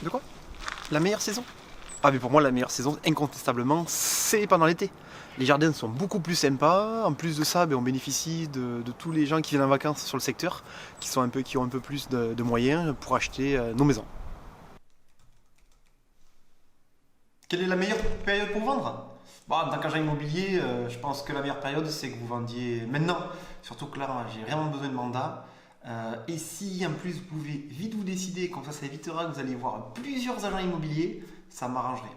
De quoi? La meilleure saison? Ah mais pour moi la meilleure saison incontestablement c'est pendant l'été. Les jardins sont beaucoup plus sympas, en plus de ça on bénéficie de tous les gens qui viennent en vacances sur le secteur, qui ont un peu plus de moyens pour acheter nos maisons. Quelle est la meilleure période pour vendre? Bon, en tant qu'agent immobilier, je pense que la meilleure période c'est que vous vendiez maintenant. Surtout que là j'ai vraiment besoin de mandat. Et si en plus vous pouvez vite vous décider, comme ça évitera que vous allez voir plusieurs agents immobiliers, ça m'arrangerait.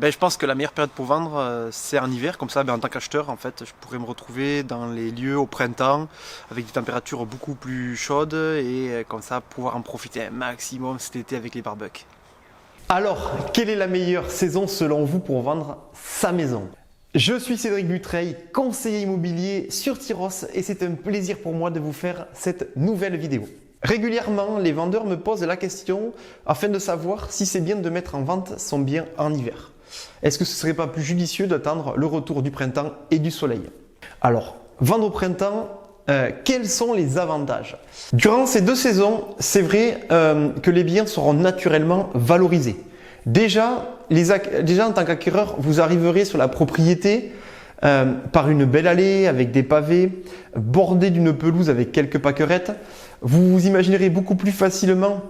Je pense que la meilleure période pour vendre c'est en hiver, comme ça en tant qu'acheteur en fait je pourrais me retrouver dans les lieux au printemps avec des températures beaucoup plus chaudes et comme ça pouvoir en profiter un maximum cet été avec les barbecues. Alors, quelle est la meilleure saison selon vous pour vendre sa maison? Je suis Cédric Butreil, conseiller immobilier sur Tyros et c'est un plaisir pour moi de vous faire cette nouvelle vidéo. Régulièrement, les vendeurs me posent la question afin de savoir si c'est bien de mettre en vente son bien en hiver. Est-ce que ce ne serait pas plus judicieux d'attendre le retour du printemps et du soleil? Alors, vendre au printemps, quels sont les avantages? Durant ces deux saisons, c'est vrai que les biens seront naturellement valorisés. Déjà en tant qu'acquéreur, vous arriverez sur la propriété par une belle allée avec des pavés, bordée d'une pelouse avec quelques pâquerettes. Vous vous imaginerez beaucoup plus facilement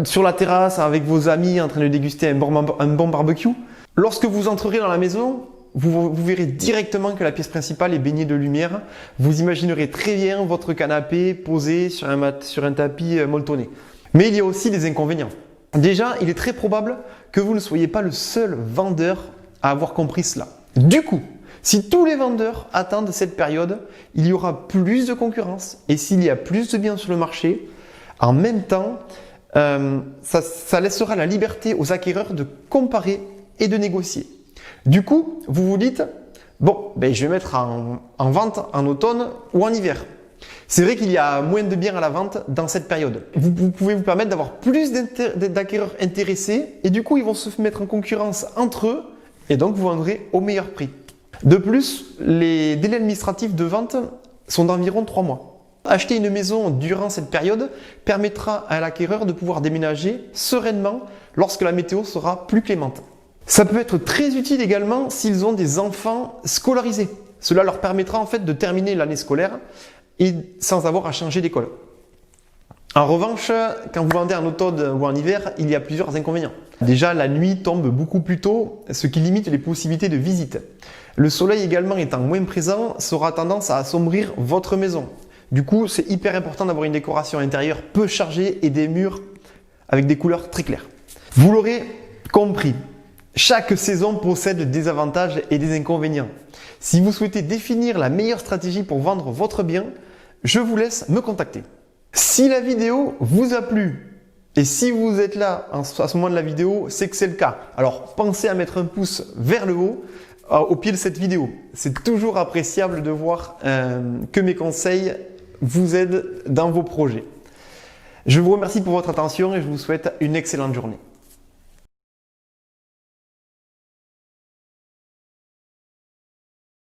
sur la terrasse avec vos amis en train de déguster un bon barbecue. Lorsque vous entrerez dans la maison, vous verrez directement que la pièce principale est baignée de lumière. Vous imaginerez très bien votre canapé posé sur un tapis molletonné. Mais il y a aussi des inconvénients. Déjà, il est très probable que vous ne soyez pas le seul vendeur à avoir compris cela. Du coup, si tous les vendeurs attendent cette période, il y aura plus de concurrence et s'il y a plus de biens sur le marché, en même temps, ça laissera la liberté aux acquéreurs de comparer et de négocier. Du coup, vous vous dites, bon, je vais mettre en vente en automne ou en hiver. C'est vrai qu'il y a moins de biens à la vente dans cette période. Vous pouvez vous permettre d'avoir plus d'acquéreurs intéressés et du coup, ils vont se mettre en concurrence entre eux et donc vous vendrez au meilleur prix. De plus, les délais administratifs de vente sont d'environ 3 mois. Acheter une maison durant cette période permettra à l'acquéreur de pouvoir déménager sereinement lorsque la météo sera plus clémente. Ça peut être très utile également s'ils ont des enfants scolarisés. Cela leur permettra en fait de terminer l'année scolaire et sans avoir à changer d'école. En revanche, quand vous vendez en automne ou en hiver, il y a plusieurs inconvénients. Déjà, la nuit tombe beaucoup plus tôt, ce qui limite les possibilités de visite. Le soleil également étant moins présent, aura tendance à assombrir votre maison. Du coup, c'est hyper important d'avoir une décoration intérieure peu chargée et des murs avec des couleurs très claires. Vous l'aurez compris, chaque saison possède des avantages et des inconvénients. Si vous souhaitez définir la meilleure stratégie pour vendre votre bien, je vous laisse me contacter. Si la vidéo vous a plu et si vous êtes là à ce moment de la vidéo, c'est que c'est le cas. Alors pensez à mettre un pouce vers le haut au pied de cette vidéo. C'est toujours appréciable de voir que mes conseils vous aident dans vos projets. Je vous remercie pour votre attention et je vous souhaite une excellente journée.